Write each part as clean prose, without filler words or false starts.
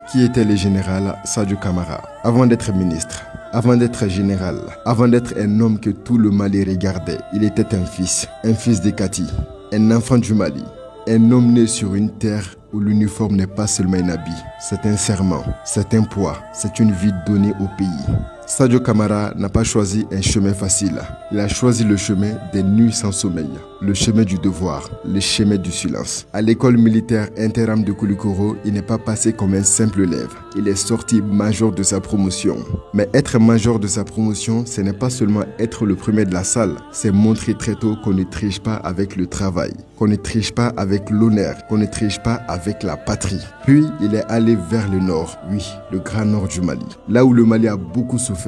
Qui était le général Sadio Camara? Avant d'être ministre, avant d'être général, avant d'être un homme que tout le Mali regardait, il était un fils de Kati, un enfant du Mali, un homme né sur une terre où l'uniforme n'est pas seulement un habit, c'est un serment, c'est un poids, c'est une vie donnée au pays. Sadio Camara n'a pas choisi un chemin facile. Il a choisi le chemin des nuits sans sommeil, le chemin du devoir, le chemin du silence. À l'école militaire Interam de Koulikoro, il n'est pas passé comme un simple élève. Il est sorti major de sa promotion. Mais être major de sa promotion, ce n'est pas seulement être le premier de la salle. C'est montrer très tôt qu'on ne triche pas avec le travail, qu'on ne triche pas avec l'honneur, qu'on ne triche pas avec la patrie. Puis, il est allé vers le nord, oui, le grand nord du Mali. Là où le Mali a beaucoup souffert,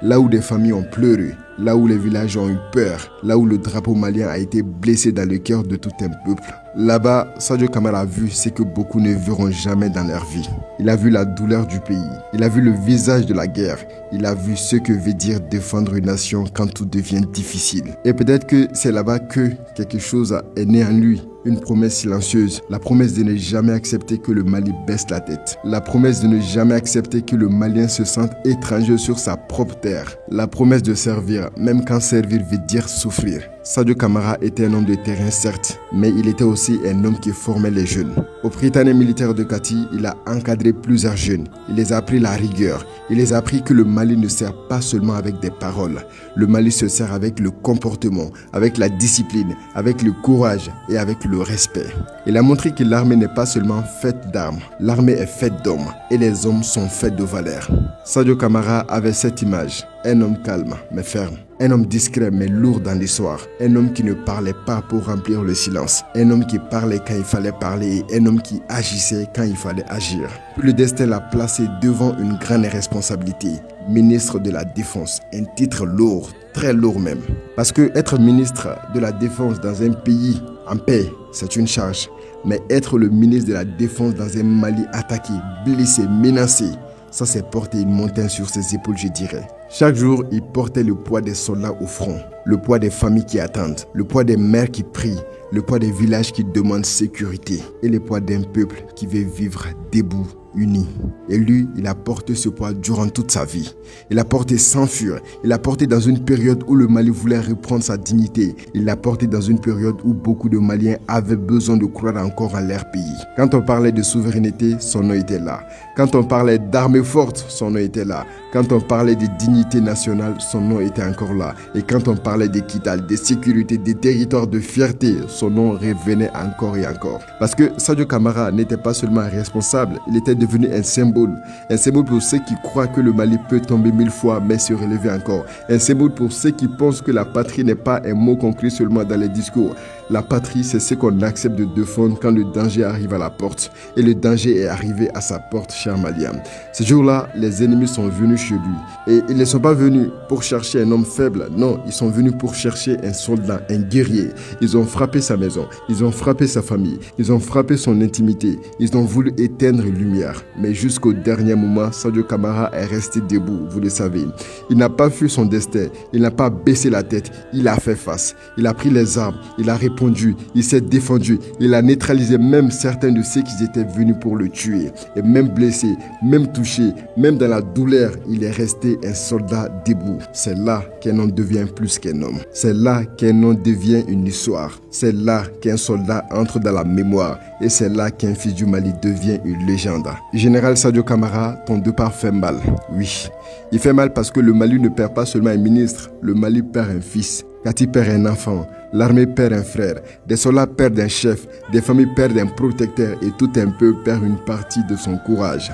là où des familles ont pleuré, là où les villages ont eu peur, là où le drapeau malien a été blessé dans le cœur de tout un peuple. Là-bas, Sadio Camara a vu ce que beaucoup ne verront jamais dans leur vie. Il a vu la douleur du pays, il a vu le visage de la guerre, il a vu ce que veut dire défendre une nation quand tout devient difficile. Et peut-être que c'est là-bas que quelque chose est né en lui. Une promesse silencieuse, la promesse de ne jamais accepter que le Mali baisse la tête. La promesse de ne jamais accepter que le Malien se sente étranger sur sa propre terre. La promesse de servir, même quand servir veut dire souffrir. Sadio Camara était un homme de terrain certes, mais il était aussi un homme qui formait les jeunes. Au Prytanée militaire de Kati, il a encadré plusieurs jeunes. Il les a appris la rigueur. Il les a appris que le Mali ne sert pas seulement avec des paroles. Le Mali se sert avec le comportement, avec la discipline, avec le courage et avec le respect. Il a montré que l'armée n'est pas seulement faite d'armes. L'armée est faite d'hommes et les hommes sont faits de valeurs. Sadio Camara avait cette image. Un homme calme mais ferme. Un homme discret mais lourd dans l'histoire. Un homme qui ne parlait pas pour remplir le silence. Un homme qui parlait quand il fallait parler et un homme qui agissait quand il fallait agir. Puis le destin l'a placé devant une grande responsabilité. Ministre de la Défense, un titre lourd, très lourd même. Parce que être ministre de la Défense dans un pays en paix, c'est une charge. Mais être le ministre de la Défense dans un Mali attaqué, blessé, menacé, ça c'est porter une montagne sur ses épaules, je dirais. Chaque jour, il portait le poids des soldats au front, le poids des familles qui attendent, le poids des mères qui prient, le poids des villages qui demandent sécurité et le poids d'un peuple qui veut vivre debout, uni. Et lui, il a porté ce poids durant toute sa vie. Il a porté sans fuir. Il a porté dans une période où le Mali voulait reprendre sa dignité. Il l'a porté dans une période où beaucoup de Maliens avaient besoin de croire encore en leur pays. Quand on parlait de souveraineté, son nom était là. Quand on parlait d'armée forte, son nom était là. Quand on parlait de dignité nationale, son nom était encore là. Et quand on parlait d'équité, de sécurité, des territoires de fierté, son nom revenait encore et encore. Parce que Sadio Camara n'était pas seulement responsable, il était devenu un symbole pour ceux qui croient que le Mali peut tomber 1000 fois mais se relever encore. Un symbole pour ceux qui pensent que la patrie n'est pas un mot concret seulement dans les discours. La patrie, c'est ce qu'on accepte de défendre quand le danger arrive à la porte. Et le danger est arrivé à sa porte, cher Malien. Ce jour-là, les ennemis sont venus chez lui. Et ils ne sont pas venus pour chercher un homme faible. Non, ils sont venus pour chercher un soldat, un guerrier. Ils ont frappé sa maison. Ils ont frappé sa famille. Ils ont frappé son intimité. Ils ont voulu éteindre une lumière. Mais jusqu'au dernier moment, Sadio Camara est resté debout, vous le savez. Il n'a pas fui son destin. Il n'a pas baissé la tête. Il a fait face. Il a pris les armes. Il a répondu. Il s'est défendu, il a neutralisé même certains de ceux qui étaient venus pour le tuer. Et même blessé, même touché, même dans la douleur, il est resté un soldat debout. C'est là qu'un homme devient plus qu'un homme. C'est là qu'un homme devient une histoire. C'est là qu'un soldat entre dans la mémoire. Et c'est là qu'un fils du Mali devient une légende. Général Sadio Camara, ton départ fait mal. Oui, il fait mal parce que le Mali ne perd pas seulement un ministre, le Mali perd un fils. Kati perd un enfant, l'armée perd un frère, des soldats perdent un chef, des familles perdent un protecteur et tout un peuple perd une partie de son courage.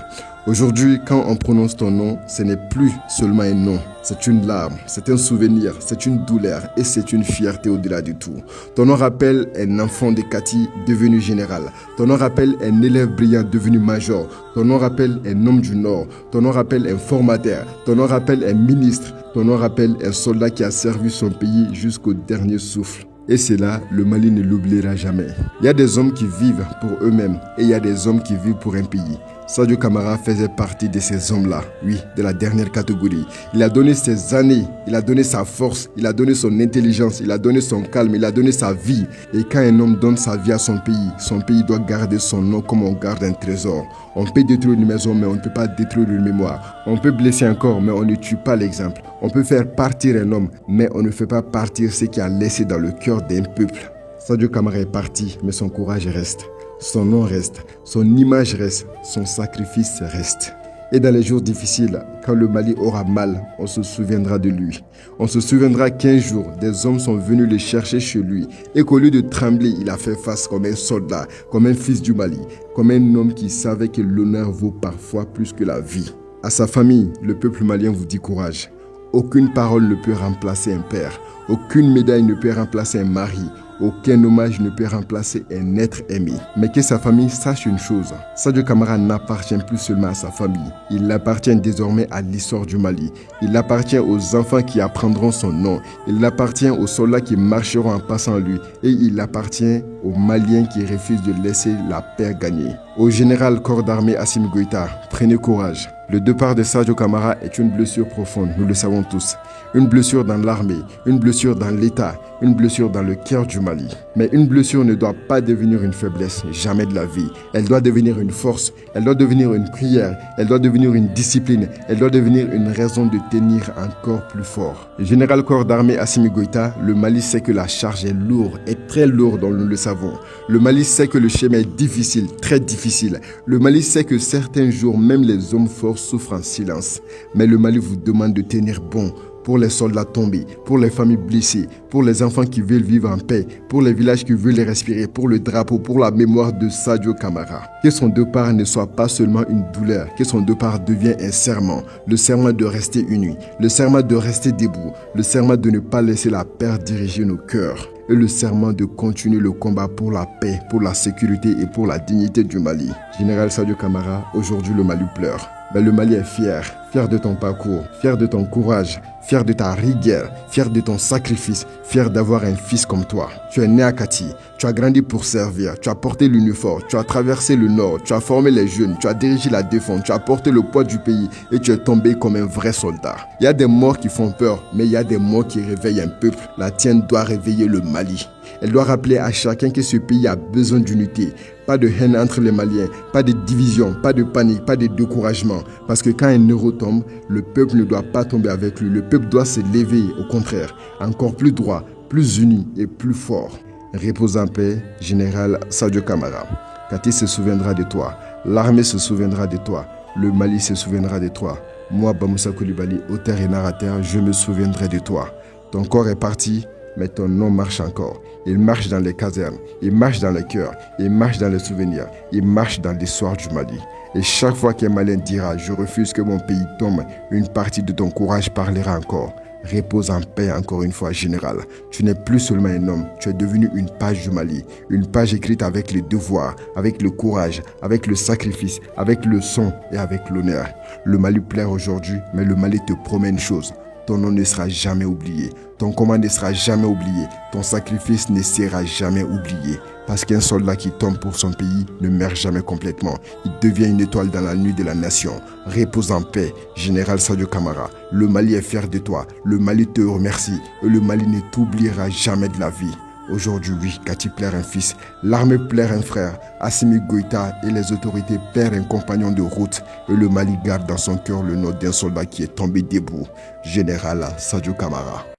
Aujourd'hui, quand on prononce ton nom, ce n'est plus seulement un nom, c'est une larme, c'est un souvenir, c'est une douleur et c'est une fierté au-delà du tout. Ton nom rappelle un enfant de Kati devenu général. Ton nom rappelle un élève brillant devenu major. Ton nom rappelle un homme du Nord. Ton nom rappelle un formateur. Ton nom rappelle un ministre. Ton nom rappelle un soldat qui a servi son pays jusqu'au dernier souffle. Et cela, le Mali ne l'oubliera jamais. Il y a des hommes qui vivent pour eux-mêmes et il y a des hommes qui vivent pour un pays. Sadio Camara faisait partie de ces hommes-là, oui, de la dernière catégorie. Il a donné ses années, il a donné sa force, il a donné son intelligence, il a donné son calme, il a donné sa vie. Et quand un homme donne sa vie à son pays doit garder son nom comme on garde un trésor. On peut détruire une maison, mais on ne peut pas détruire une mémoire. On peut blesser un corps, mais on ne tue pas l'exemple. On peut faire partir un homme, mais on ne fait pas partir ce qu'il a laissé dans le cœur d'un peuple. Sadio Camara est parti, mais son courage reste. Son nom reste, son image reste, son sacrifice reste. Et dans les jours difficiles, quand le Mali aura mal, on se souviendra de lui. On se souviendra qu'un jour, des hommes sont venus le chercher chez lui et qu'au lieu de trembler, il a fait face comme un soldat, comme un fils du Mali, comme un homme qui savait que l'honneur vaut parfois plus que la vie. À sa famille, le peuple malien vous dit courage. Aucune parole ne peut remplacer un père. Aucune médaille ne peut remplacer un mari. Aucun hommage ne peut remplacer un être aimé. Mais que sa famille sache une chose, Sadio Camara n'appartient plus seulement à sa famille. Il appartient désormais à l'histoire du Mali. Il appartient aux enfants qui apprendront son nom. Il appartient aux soldats qui marcheront en passant lui. Et il appartient aux Maliens qui refusent de laisser la paix gagner. Au général corps d'armée Assimi Goïta, prenez courage. Le départ de Sadio Camara est une blessure profonde, nous le savons tous. Une blessure dans l'armée, une blessure dans l'État, une blessure dans le cœur du Mali. Mais une blessure ne doit pas devenir une faiblesse, jamais de la vie. Elle doit devenir une force, elle doit devenir une prière, elle doit devenir une discipline, elle doit devenir une raison de tenir encore plus fort. Général corps d'armée Assimi Goïta, le Mali sait que la charge est lourde, est très lourde, dont nous le savons. Le Mali sait que le chemin est difficile, très difficile. Le Mali sait que certains jours, même les hommes forts souffrent en silence. Mais le Mali vous demande de tenir bon. Pour les soldats tombés, pour les familles blessées, pour les enfants qui veulent vivre en paix, pour les villages qui veulent respirer, pour le drapeau, pour la mémoire de Sadio Camara. Que son départ ne soit pas seulement une douleur, que son départ devienne un serment, le serment de rester unis, le serment de rester debout, le serment de ne pas laisser la peur diriger nos cœurs et le serment de continuer le combat pour la paix, pour la sécurité et pour la dignité du Mali. Général Sadio Camara, aujourd'hui le Mali pleure. Mais le Mali est fier de ton parcours, fier de ton courage, fier de ta rigueur, fier de ton sacrifice, fier d'avoir un fils comme toi. Tu es né à Kati, tu as grandi pour servir, tu as porté l'uniforme, tu as traversé le nord, tu as formé les jeunes, tu as dirigé la défense, tu as porté le poids du pays et tu es tombé comme un vrai soldat. Il y a des morts qui font peur, mais il y a des morts qui réveillent un peuple. La tienne doit réveiller le Mali. Elle doit rappeler à chacun que ce pays a besoin d'unité. Pas de haine entre les Maliens, pas de division, pas de panique, pas de découragement. Parce que quand un héros tombe, le peuple ne doit pas tomber avec lui. Le peuple doit se lever, au contraire, encore plus droit, plus uni et plus fort. Repose en paix, général Sadio Camara. Kati se souviendra de toi, l'armée se souviendra de toi, le Mali se souviendra de toi. Moi, Bamoussa Coulibaly, auteur et narrateur, je me souviendrai de toi. Ton corps est parti, mais ton nom marche encore. Il marche dans les casernes, il marche dans les cœurs, il marche dans les souvenirs, il marche dans l'histoire du Mali. Et chaque fois qu'un Malien dira « Je refuse que mon pays tombe », une partie de ton courage parlera encore. Repose en paix encore une fois, général. Tu n'es plus seulement un homme, tu es devenu une page du Mali. Une page écrite avec les devoirs, avec le courage, avec le sacrifice, avec le son et avec l'honneur. Le Mali pleure aujourd'hui, mais le Mali te promet une chose. Ton nom ne sera jamais oublié, ton combat ne sera jamais oublié, ton sacrifice ne sera jamais oublié. Parce qu'un soldat qui tombe pour son pays ne meurt jamais complètement. Il devient une étoile dans la nuit de la nation. Repose en paix, général Sadio Camara. Le Mali est fier de toi, le Mali te remercie et le Mali ne t'oubliera jamais de la vie. Aujourd'hui, oui, Kati pleure un fils, l'armée pleure un frère, Assimi Goïta et les autorités perdent un compagnon de route et le Mali garde dans son cœur le nom d'un soldat qui est tombé debout, général Sadio Camara.